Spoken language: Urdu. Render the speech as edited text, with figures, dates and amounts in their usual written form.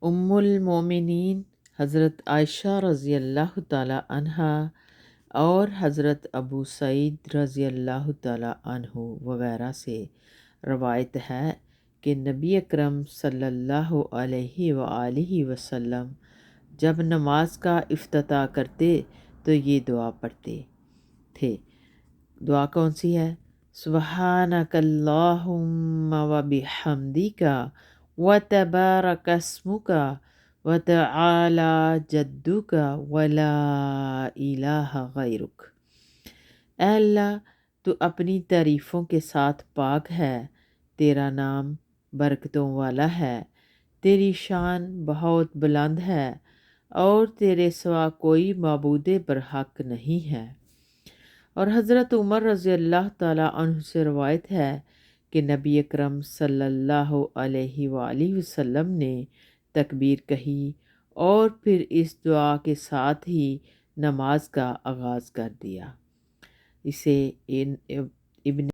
ام المومنین حضرت عائشہ رضی اللہ تعالی عنہا اور حضرت ابو سعید رضی اللہ تعالی عنہ وغیرہ سے روایت ہے کہ نبی اکرم صلی اللہ علیہ وآلہ وسلم جب نماز کا افتتاح کرتے تو یہ دعا پڑھتے تھے۔ دعا کون سی ہے؟ سبحانک اللہم و بحمدک و تبارک اسمک و تعالی جدک و لا الہ غیرک۔ اے اللہ، تو اپنی تعریفوں کے ساتھ پاک ہے، تیرا نام برکتوں والا ہے، تیری شان بہت بلند ہے اور تیرے سوا کوئی معبود برحق نہیں ہے۔ اور حضرت عمر رضی اللہ تعالیٰ عنہ سے روایت ہے کہ نبی اکرم صلی اللہ علیہ وآلہ وسلم نے تکبیر کہی اور پھر اس دعا کے ساتھ ہی نماز کا آغاز کر دیا۔ اسے ابن